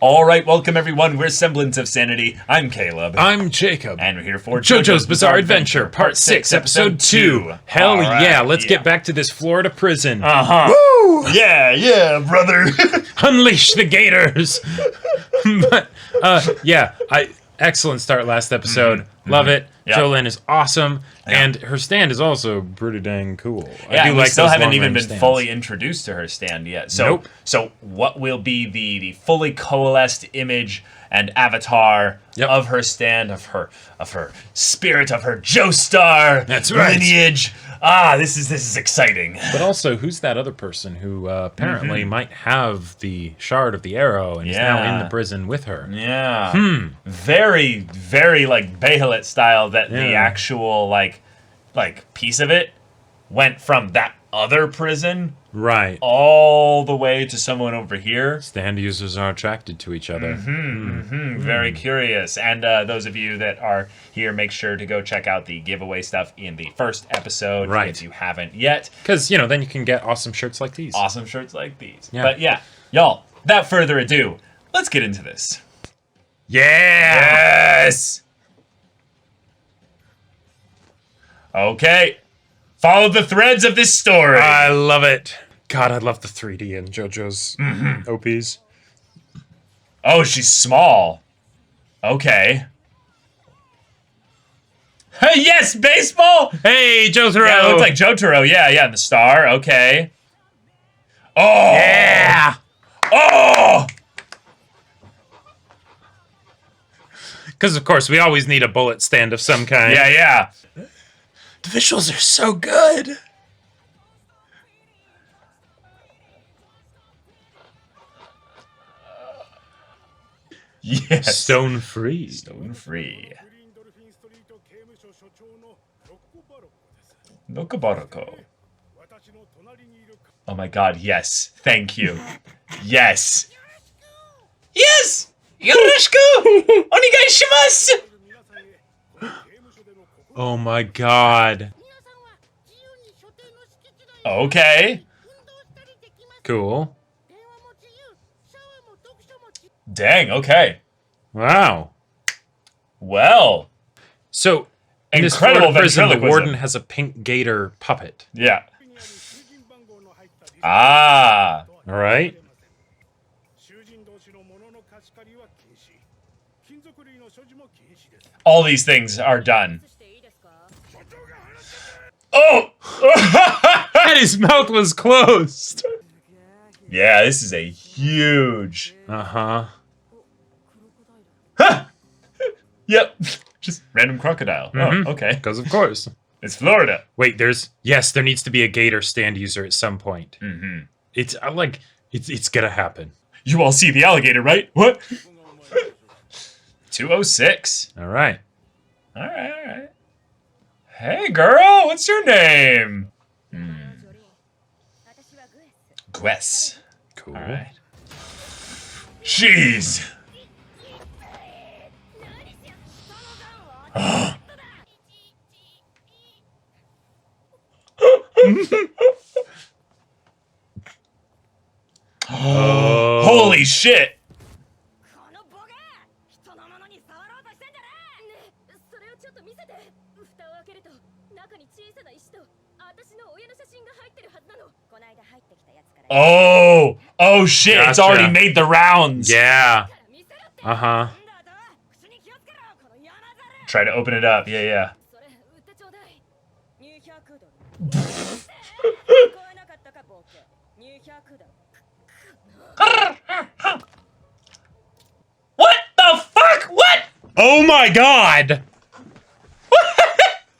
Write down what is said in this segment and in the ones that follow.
All right, welcome everyone. We're Semblance of Sanity. I'm Caleb. I'm Jacob. And we're here for JoJo's Bizarre Adventure, Part 6, Episode 2. Hell right, yeah, let's get back to this Florida prison. Uh-huh. Woo! Yeah, brother. Unleash the gators. But, excellent start last episode. Love it. Yep. Jolene is awesome, and her stand is also pretty dang cool. Yeah, I do we like still those haven't even long-range been stands. fully introduced to her stand yet. So, Nope. So what will be the fully coalesced image and avatar of her stand, of her spirit, of her Joestar That's right. lineage? This is exciting. But also, who's that other person who apparently might have the shard of the arrow and is now in the prison with her? Yeah. Very, very like Bahamut style that the actual like piece of it went from that other prison all the way to someone over here. Stand users are attracted to each other. Very curious. And those of you that are here, make sure to go check out the giveaway stuff in the first episode if you haven't yet. Because, then you can get awesome shirts like these. Awesome shirts like these. Yeah. But yeah, y'all, without further ado, let's get into this. Yeah! Yes! Okay. Follow the threads of this story. I love it. God, I love the 3D in JoJo's OPs. Oh, she's small. Okay. Yes, baseball! Hey, Jotaro! Yeah, it looks like Jotaro. Yeah, and the star. Okay. Oh! Yeah! Oh! Because, of course, we always need a bullet stand of some kind. Yeah. The visuals are so good. Yes. Stone free. Stone free. Nokobaroko. Oh my god, yes. Thank you. Yes. Yes! Yoroshiku! Onegai shimasu! Oh my god. Okay. Cool. Dang, okay. Wow. Well. So, in this Incredible Florida prison, the ventriloquism. warden has a pink gator puppet. Yeah. Ah. All right. All these things are done. Oh! And his mouth was closed. Yeah, this is a huge... Uh-huh. Huh! Yep. Just random crocodile. Oh, okay. Because, of course. It's Florida. Wait, there needs to be a gator stand user at some point. It's it's gonna happen. You all see the alligator, right? What? 206. All right. All right. Hey, girl, what's your name? Gwes. Cool. All right. Jeez. Oh. Holy shit. Oh shit, it's Gotcha. already made the rounds. Yeah. Uh-huh. Try to open it up. Yeah. What the fuck? What? Oh my god!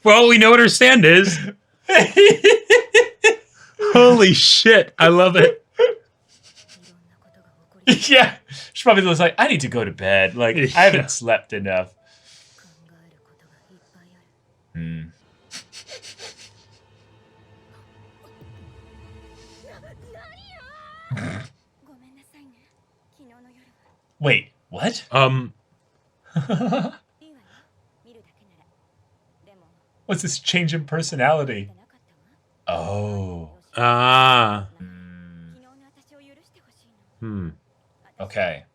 Well, we know what her stand is. Holy shit, I love it. Yeah. She probably was like, I need to go to bed. Like, I haven't slept enough. Wait, what? What's this change in personality? Oh. Ah. Okay.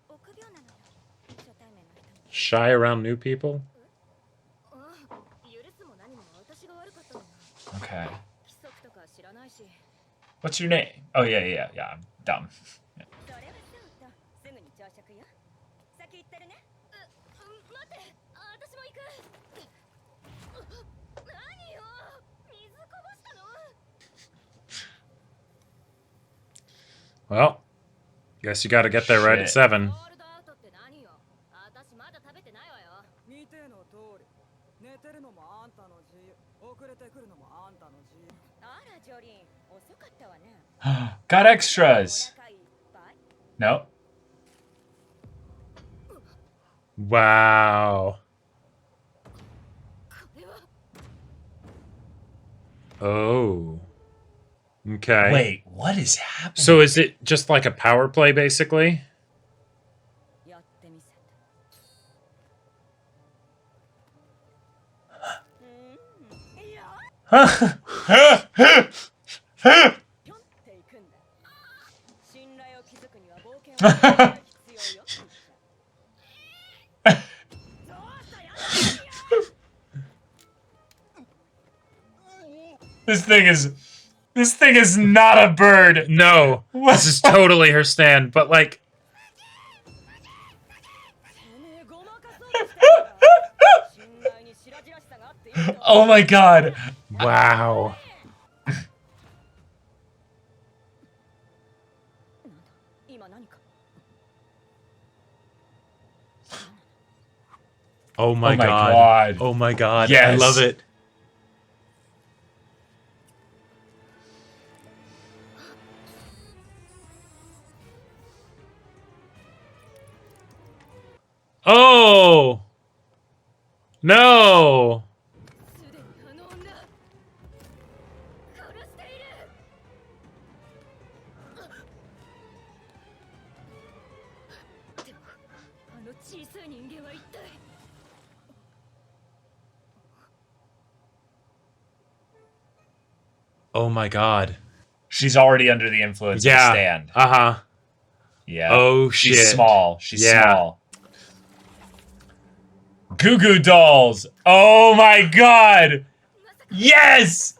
Shy around new people? Okay. What's your name? Oh, yeah. I'm dumb. Yeah. Well, guess you gotta get there right at 7. Got extras. No. Wow. Oh. Okay. Wait, what is happening? So is it just like a power play, basically? This thing is not a bird. No. This is totally her stand, but like... Oh my god. Wow. Oh my god. Oh my god. Yes. I love it. Oh! No! Oh my god. She's already under the influence of the stand. Uh-huh. Yeah. Oh shit. She's small. She's small. Goo Goo Dolls. Oh my god. Yes.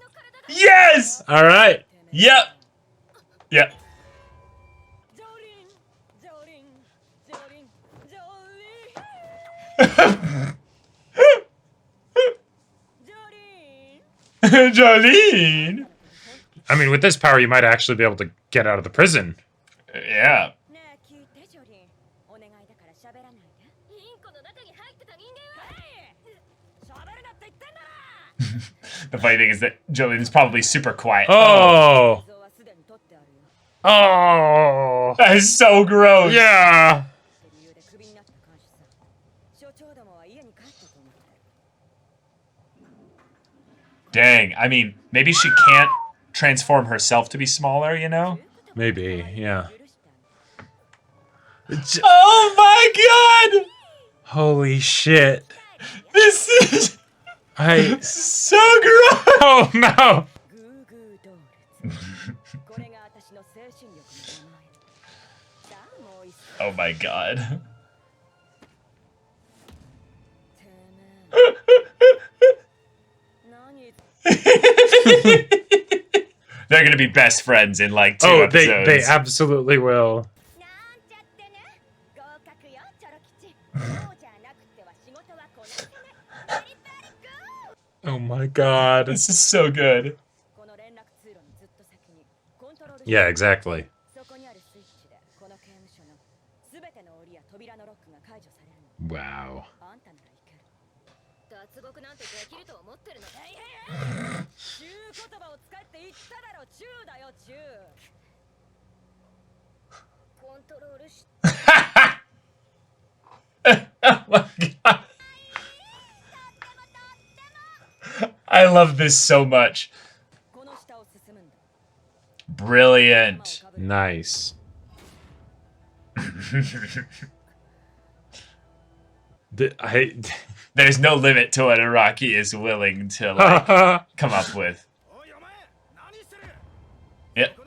Yes. All right. Yep. Yep. Jolene. I mean, with this power, you might actually be able to get out of the prison. Yeah. The funny thing is that Jolene's probably super quiet. Oh. Oh. That is so gross. Yeah. Dang. I mean, maybe she can't transform herself to be smaller, you know? Maybe, yeah. Oh my god! Holy shit. This is so gross! Oh no! Oh my god. They're gonna be best friends in like 2 episodes. They absolutely will. Oh my god. This is so good. Yeah, exactly. Wow. Oh my god. I love this so much. Brilliant. Nice. There's no limit to what Araki is willing to like come up with. Yep.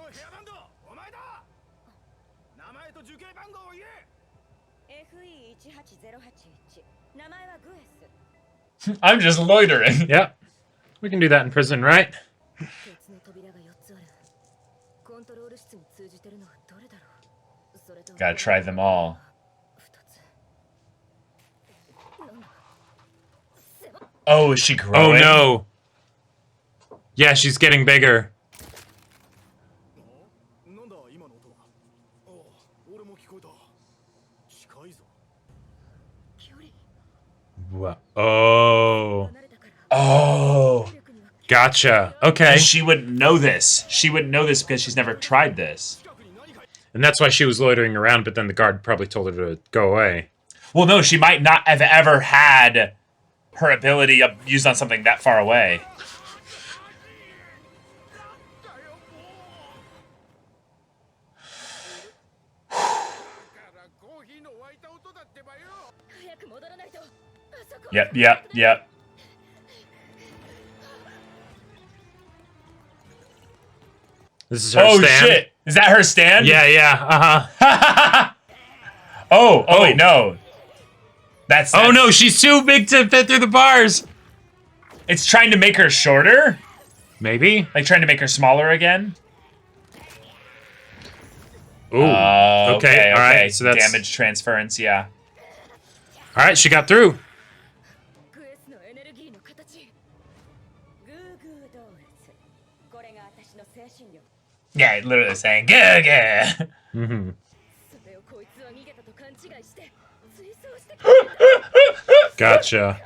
I'm just loitering. Yep. We can do that in prison, right? Gotta try them all. Oh, is she growing? Oh no. Yeah, she's getting bigger. Oh. Oh. Gotcha. Okay. And she wouldn't know this. She wouldn't know this because she's never tried this. And that's why she was loitering around, but then the guard probably told her to go away. Well, no, she might not have ever had her ability used on something that far away. Yep. This is her stand. Shit! Is that her stand? Yeah. Uh-huh. Oh, wait, no. That's Oh no, she's too big to fit through the bars. It's trying to make her shorter? Maybe? Like trying to make her smaller again? Ooh. Okay. All right. So that's damage transference, yeah. All right, she got through. Yeah, literally saying, yeah. Mm-hmm. Gotcha.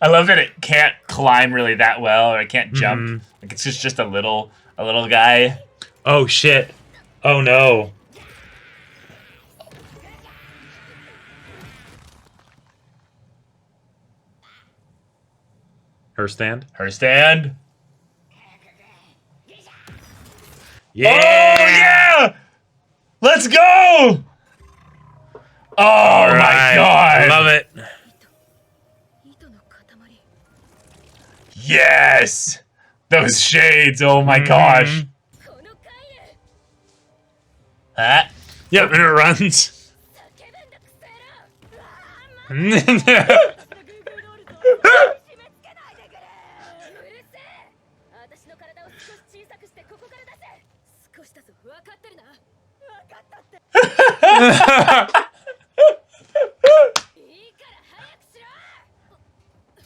I love that it can't climb really that well, or it can't jump. Like it's just a little guy. Oh shit. Oh no. Her stand? Her stand. Yeah! Oh, yeah! Let's go! Oh, right. my God. I love it. Yes! Those shades, oh my gosh. Ah. Yep, and it runs.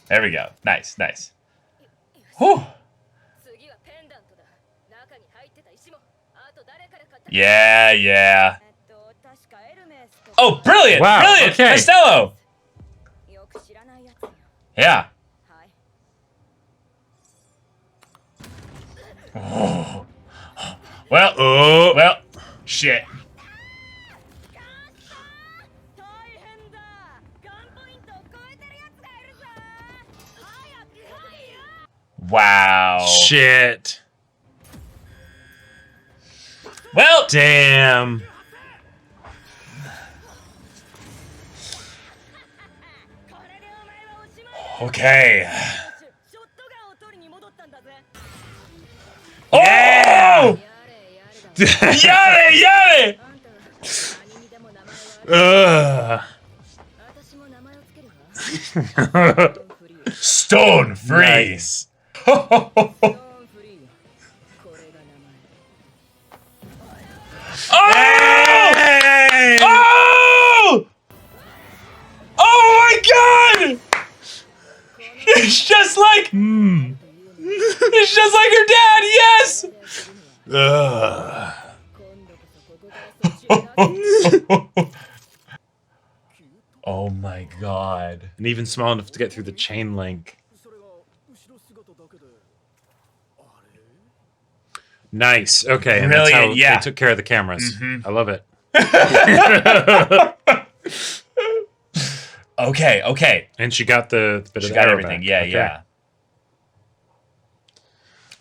There we go. Nice. Whew. Yeah. Oh, brilliant! Wow, Brilliant! okay. Costello! Yeah. Oh. Well, shit. Wow. Shit. Well, damn. Okay. Yeah! Oh! Yare! Stone free. Nice. Oh! Hey! Oh! Oh my God! It's just like it's just like her dad. Yes. Oh my God! And even small enough to get through the chain link. Nice. Okay, and that's how Brilliant, yeah. they took care of the cameras. I love it. Okay. And she got the bit She of the got arrow everything. back. Yeah, Okay. yeah.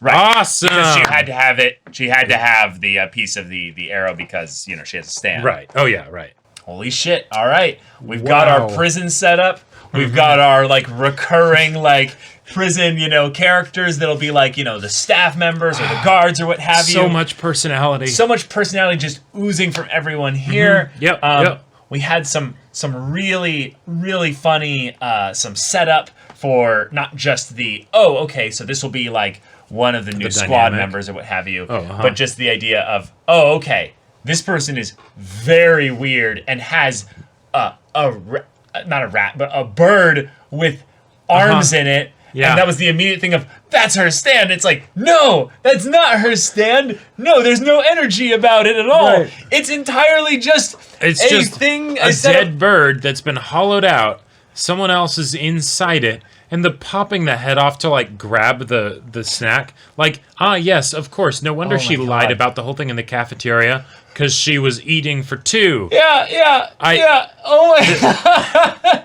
Right. Awesome. Because she had to have it. She had to have the piece of the arrow because she has a stand. Right. Oh yeah. Right. Holy shit! All right, we've got our prison set up. We've got our recurring prison, characters that'll be like, the staff members or the guards or what have you. So much personality. So much personality just oozing from everyone here. Yep. We had some really, really funny some setup for not just so this will be like one of the new squad members or what have you, but just the idea of, this person is very weird and has not a rat, but a bird with arms in it. Yeah. And that was the immediate thing of, that's her stand. It's like, no, that's not her stand. No, there's no energy about it at all. Right. It's entirely just a dead bird that's been hollowed out. Someone else is inside it. And the popping the head off to, like, grab the snack. Like, yes, of course. No wonder she lied about the whole thing in the cafeteria. Because she was eating for two. Yeah. Oh, my God.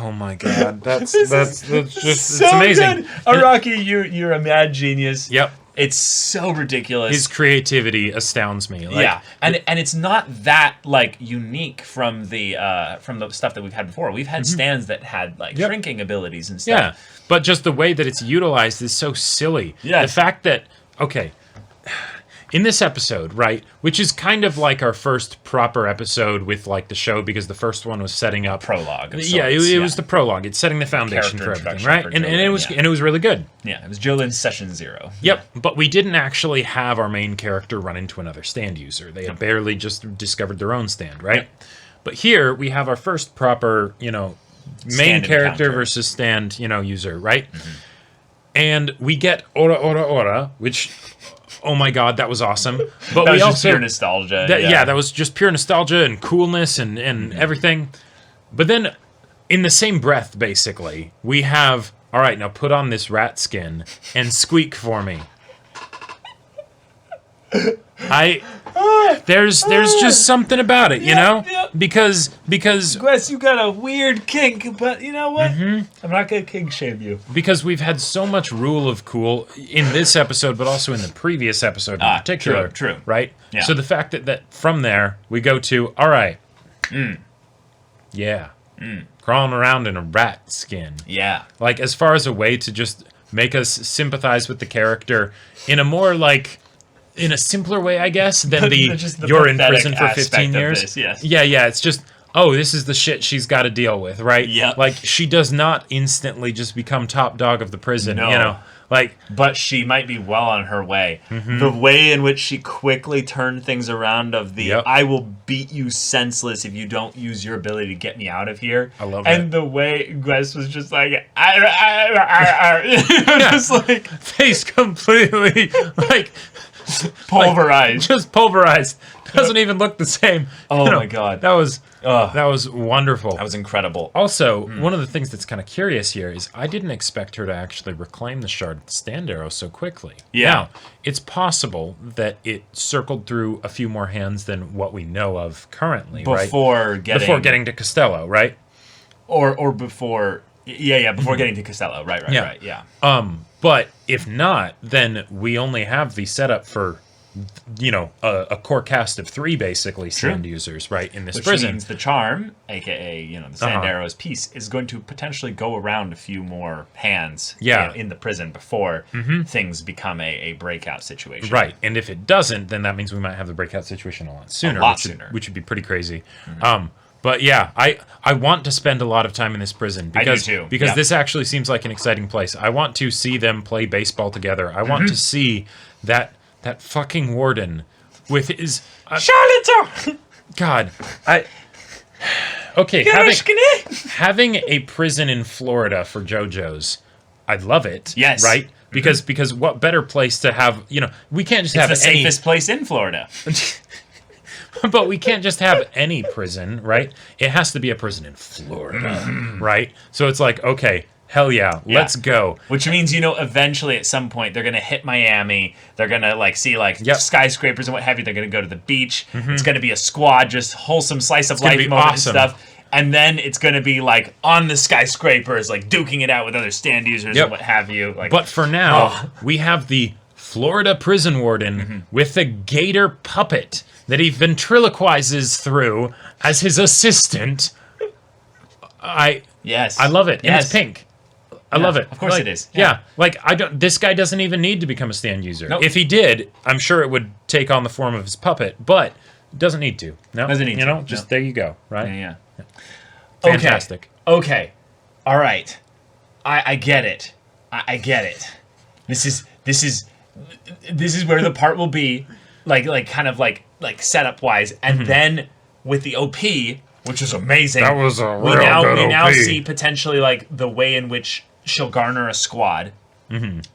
Oh my God, that's just so it's amazing. Good. Araki, you're a mad genius. Yep, it's so ridiculous. His creativity astounds me. And it's not that like unique from the stuff that we've had before. We've had stands that had like shrinking abilities and stuff. Yeah, but just the way that it's utilized is so silly. Yeah, the fact that in this episode, right, which is kind of like our first proper episode with like the show, because the first one was setting up prologue. It was the prologue. It's setting the foundation for everything, right? And it was really good. Yeah, it was Jolin's session 0. Yep, but we didn't actually have our main character run into another stand user. They had barely just discovered their own stand, right? Yep. But here we have our first proper, main character versus stand, user, right? Mm-hmm. And we get ora, which. Oh my God, that was awesome! But that was just pure nostalgia. That was just pure nostalgia and coolness and everything. But then, in the same breath, basically, we have, all right, now put on this rat skin and squeak for me. There's just something about it, because Wes, you got a weird kink, but you know what? I'm not gonna kink shame you, because we've had so much rule of cool in this episode, but also in the previous episode in particular. True, right? Yeah. So the fact that from there we go to, all right, crawling around in a rat skin, like as far as a way to just make us sympathize with the character in a more like. In a simpler way, I guess, than the you're in prison for 15 years. This, yes. Yeah, it's just, this is the shit she's got to deal with, right? Yeah. Like, she does not instantly just become top dog of the prison, But she might be well on her way. Mm-hmm. The way in which she quickly turned things around of the, I will beat you senseless if you don't use your ability to get me out of here. I love and the way Wes was just like, just like... Face completely, like... Pulverized. Just pulverized. Doesn't even look the same. Oh my God. That was wonderful. That was incredible. Also, one of the things that's kind of curious here is I didn't expect her to actually reclaim the shard of the stand arrow so quickly. Yeah. Now, it's possible that it circled through a few more hands than what we know of currently, before getting to Costello, right? Or before before getting to Costello. Right, yeah. But if not, then we only have the setup for, a core cast of 3 basically stand users, right, in this prison. Which means the charm, aka the sand arrow's piece, is going to potentially go around a few more hands in the prison before things become a breakout situation. Right, and if it doesn't, then that means we might have the breakout situation a lot sooner. Which would be pretty crazy. But yeah, I want to spend a lot of time in this prison because this actually seems like an exciting place. I want to see them play baseball together. I want to see that fucking warden with his Charlotte. God, having a prison in Florida for JoJo's, I'd love it. Yes, right. Because what better place to have? We can't just have the safest place in Florida. But we can't just have any prison, right? It has to be a prison in Florida, right? So it's like, okay, hell yeah, let's go. Which means, eventually at some point they're going to hit Miami. They're going to see skyscrapers and what have you. They're going to go to the beach. It's going to be a squad, just wholesome slice of life moment and stuff. And then it's going to be on the skyscrapers, duking it out with other stand users and what have you. But for now, we have the Florida prison warden with the gator puppet that he ventriloquizes through as his assistant. I love it. And it's pink. I love it. Of course it is. Yeah. Like this guy doesn't even need to become a stand user. Nope. If he did, I'm sure it would take on the form of his puppet, but doesn't need to. No. Doesn't need to. Just there you go, right? Yeah. Fantastic. Okay. All right. I get it. I get it. This is where the part will be like setup wise, and then with the OP, which is amazing. That was a we real now OP. see potentially like the way in which she'll garner a squad.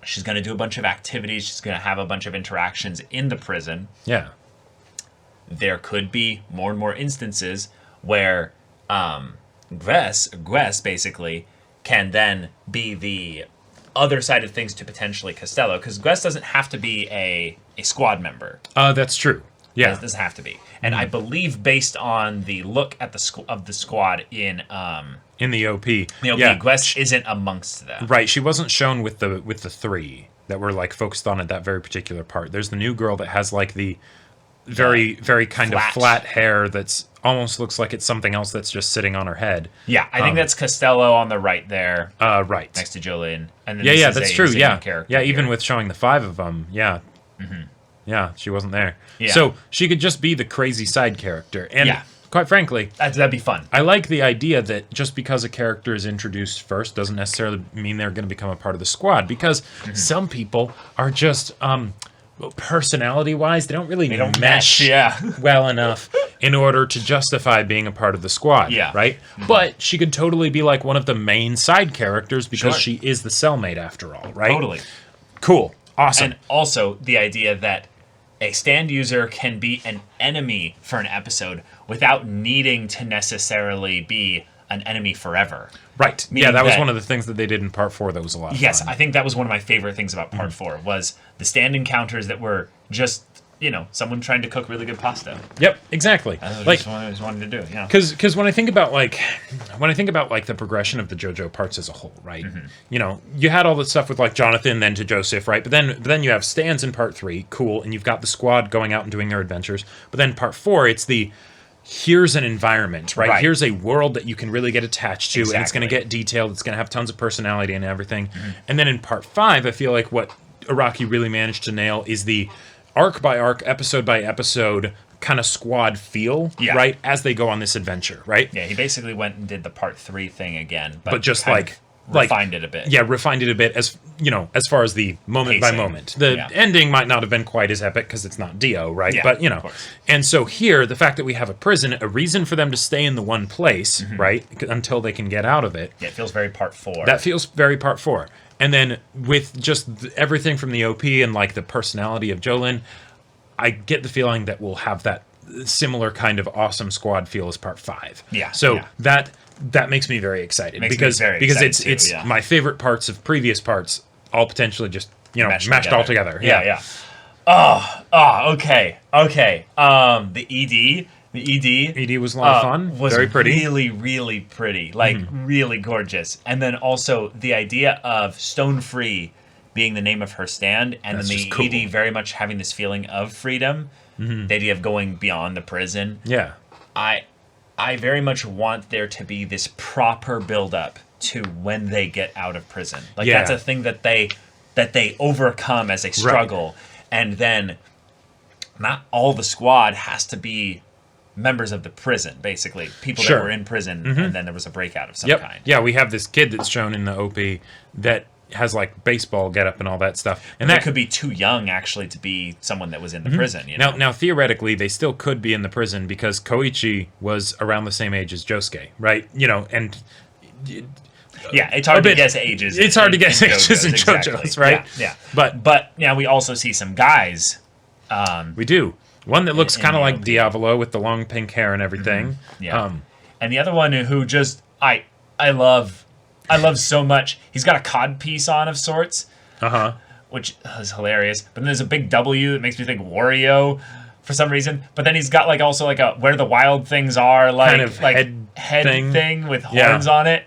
She's going to do a bunch of activities. She's going to have a bunch of interactions in the prison. Yeah. There could be more and more instances where Gwes basically can then be the other side of things to potentially Costello, because Gwes doesn't have to be a squad member. That's true. Yeah. It doesn't have to be. And I believe based on the look at the squad in the OP. Gwes isn't amongst them. Right. She wasn't shown with the three that were like focused on at that very particular part. There's the new girl that has like the very kind of flat hair that's almost looks like it's something else that's just sitting on her head. Yeah, I think that's Costello on the right there. Right. Next to Jolene. And then that's true. Yeah. Yeah, even here. with showing the 5 of them. Yeah. Yeah, she wasn't there. Yeah. So she could just be the crazy side character. And quite frankly, that'd be fun. I like the idea that just because a character is introduced first doesn't necessarily mean they're going to become a part of the squad, because some people are just personality-wise, they don't really mesh well enough in order to justify being a part of the squad, right? But she could totally be like one of the main side characters because she is the cellmate after all, right? Totally. Cool. Awesome. And also the idea that a stand user can be an enemy for an episode without needing to necessarily be an enemy forever. Right. Meaning that was one of the things that they did in part 4 that was a lot of Yes, fun. I think that was one of my favorite things about part 4 was the stand encounters that were just, someone trying to cook really good pasta. Yep, exactly. That's what I just wanted to do, Because when I think about the progression of the JoJo parts as a whole, right? You had all the stuff with like Jonathan then to Joseph, right? But then you have stands in part 3, cool, and you've got the squad going out and doing their adventures. But then part 4, it's here's an environment, right? Here's a world that you can really get attached to, and it's going to get detailed. It's going to have tons of personality and everything. And then in part 5, I feel like what Araki really managed to nail is the arc by arc, episode by episode kind of squad feel, right? As they go on this adventure, right? Yeah, he basically went and did the part 3 thing again, but just refined it a bit. Yeah, refined it a bit as far as the moment by moment. The ending might not have been quite as epic because it's not Dio, right? Yeah, but of course. And so here, the fact that we have a prison, a reason for them to stay in the one place, right, until they can get out of it. Yeah, it feels very part 4. That feels very part 4. And then with just everything from the OP and like the personality of Jolene, I get the feeling that we'll have that similar kind of awesome squad feel as part 5. Yeah. So that makes me very excited because it's my favorite parts of previous parts all potentially just mashed all together. Yeah. Oh, okay. The ED was a lot of fun. Was very pretty. Really, really pretty. Like really gorgeous. And then also the idea of Stone Free being the name of her stand, and That's then the cool. ED very much having this feeling of freedom. The idea of going beyond the prison. Yeah. I very much want there to be this proper build-up to when they get out of prison. Like that's a thing that they overcome as a struggle, and then not all the squad has to be members of the prison. Basically, people that were in prison, and then there was a breakout of some kind. Yeah, we have this kid that's shown in the OP that has like baseball getup and all that stuff, and that could be too young actually to be someone that was in the prison. Now theoretically they still could be in the prison because Koichi was around the same age as Josuke, right? And it's hard to guess ages. It's hard to guess ages in JoJo's, right? Yeah. But now we also see some guys. We do one that looks kind of like Diavolo with the long pink hair and everything. And the other one who just I love so much. He's got a cod piece on of sorts. Which is hilarious. But then there's a big W that makes me think Wario for some reason. But then he's got like also like a where the wild things are, like kind of head thing with horns on it.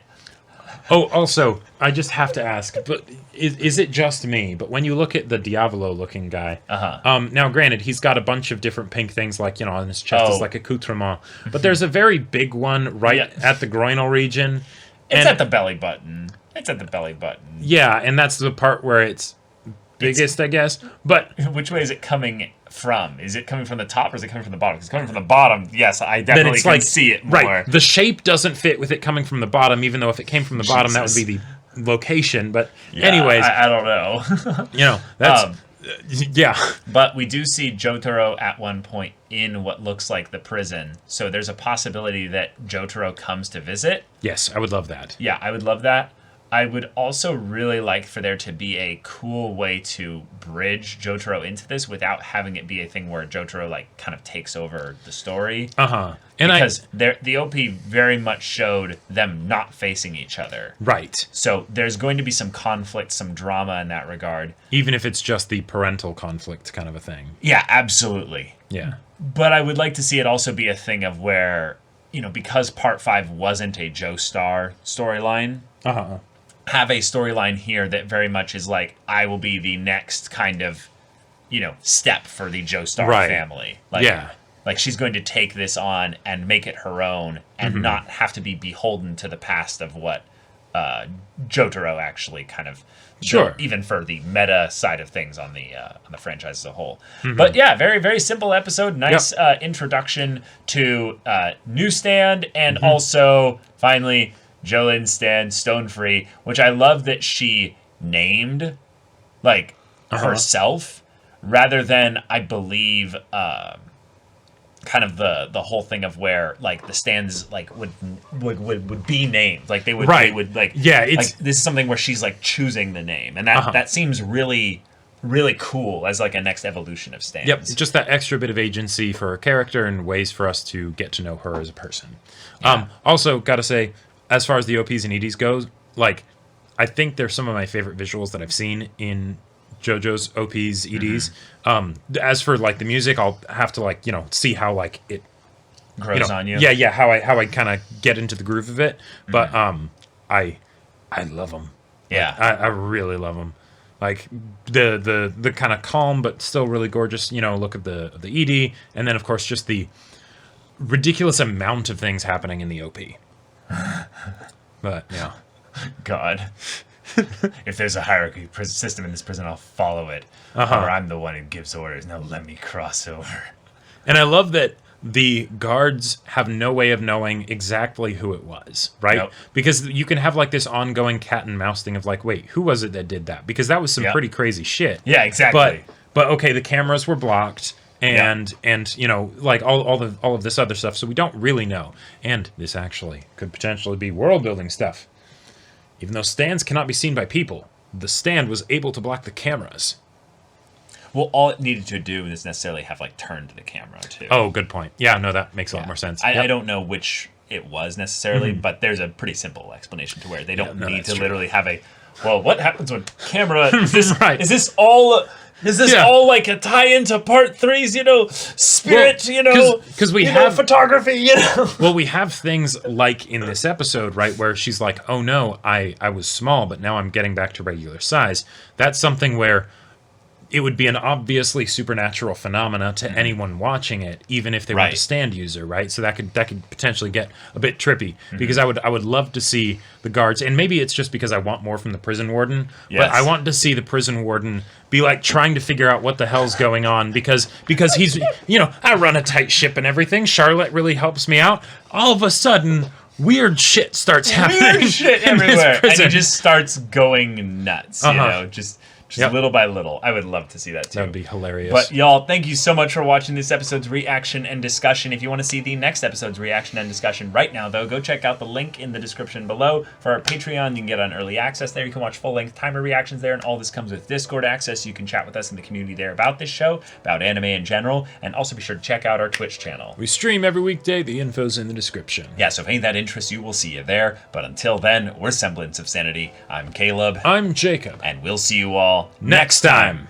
Oh, also, I just have to ask, but is it just me? But when you look at the Diavolo-looking guy, now granted, he's got a bunch of different pink things, like on his chest is like accoutrement, but there's a very big one at the groinal region. It's at the belly button. It's at the belly button. Yeah, and that's the part where it's biggest, I guess. But which way is it coming from? Is it coming from the top or is it coming from the bottom? If it's coming from the bottom, yes, I definitely can see it more. Right. The shape doesn't fit with it coming from the bottom, even though if it came from the bottom, that would be the location. But anyways, I don't know. That's yeah. But we do see Jotaro at one point in what looks like the prison. So there's a possibility that Jotaro comes to visit. Yes, I would love that. Yeah, I would love that. I would also really like for there to be a cool way to bridge Jotaro into this without having it be a thing where Jotaro like kind of takes over the story. And because the OP very much showed them not facing each other. Right. So there's going to be some conflict, some drama in that regard. Even if it's just the parental conflict kind of a thing. Yeah, absolutely. Yeah. But I would like to see it also be a thing of where, because Part 5 wasn't a Joestar storyline, have a storyline here that very much is like, I will be the next kind of, step for the Joestar family. Like she's going to take this on and make it her own and not have to be beholden to the past of what Jotaro actually kind of built, even for the meta side of things on the franchise as a whole. But yeah, very, very simple episode. Nice introduction to new stand and also finally Jolynn's stand, Stone Free, which I love that she named like herself rather than I believe kind of the whole thing of where like the stands like would be named, like they would like it's like, this is something where she's like choosing the name, and that seems really cool as like a next evolution of stands. Yep, just that extra bit of agency for her character and ways for us to get to know her as a person. Also, gotta say, as far as the OPs and EDs goes, like I think they're some of my favorite visuals that I've seen in JoJo's OPs, EDs. As for like the music, I'll have to like see how like it grows on you. Yeah, how I kind of get into the groove of it. But I love them. Yeah, I really love them. Like the kind of calm but still really gorgeous look of the ED, and then of course just the ridiculous amount of things happening in the OP. But yeah, God. If there's a hierarchy system in this prison, I'll follow it. Or I'm the one who gives orders. Now let me cross over. And I love that the guards have no way of knowing exactly who it was, right? Nope. Because you can have like this ongoing cat and mouse thing of like, wait, who was it that did that? Because that was some pretty crazy shit. Yeah, exactly. But okay, the cameras were blocked. And like all of this other stuff, so we don't really know. And this actually could potentially be world building stuff. Even though stands cannot be seen by people, the stand was able to block the cameras. Well, all it needed to do is necessarily have like turned to the camera too. Oh, good point. Yeah, no, that makes a lot more sense. I don't know which it was necessarily, but there's a pretty simple explanation to where they don't need to literally have a. Well, what happens when camera? Is this all? Is this all like a tie-in to Part 3's, spirit, because we have photography, Well, we have things like in this episode, right, where she's like, oh no, I was small, but now I'm getting back to regular size. That's something where it would be an obviously supernatural phenomena to anyone watching it, even if they weren't a stand user, right? So that could potentially get a bit trippy, because I would love to see the guards, and maybe it's just because I want more from the prison warden, but I want to see the prison warden be like trying to figure out what the hell's going on, because he's I run a tight ship and everything. Charlotte really helps me out. All of a sudden, weird shit starts happening. Weird shit everywhere, and he just starts going nuts. Just little by little. I would love to see that too. That would be hilarious. But y'all, thank you so much for watching this episode's reaction and discussion. If you want to see the next episode's reaction and discussion right now, though, go check out the link in the description below for our Patreon. You can get on early access there. You can watch full-length timer reactions there, and all this comes with Discord access. You can chat with us in the community there about this show, about anime in general, and also be sure to check out our Twitch channel. We stream every weekday. The info's in the description. Yeah, so if any of that interests you, we'll see you there. But until then, we're Semblance of Sanity. I'm Caleb. I'm Jacob. And we'll see you all next time.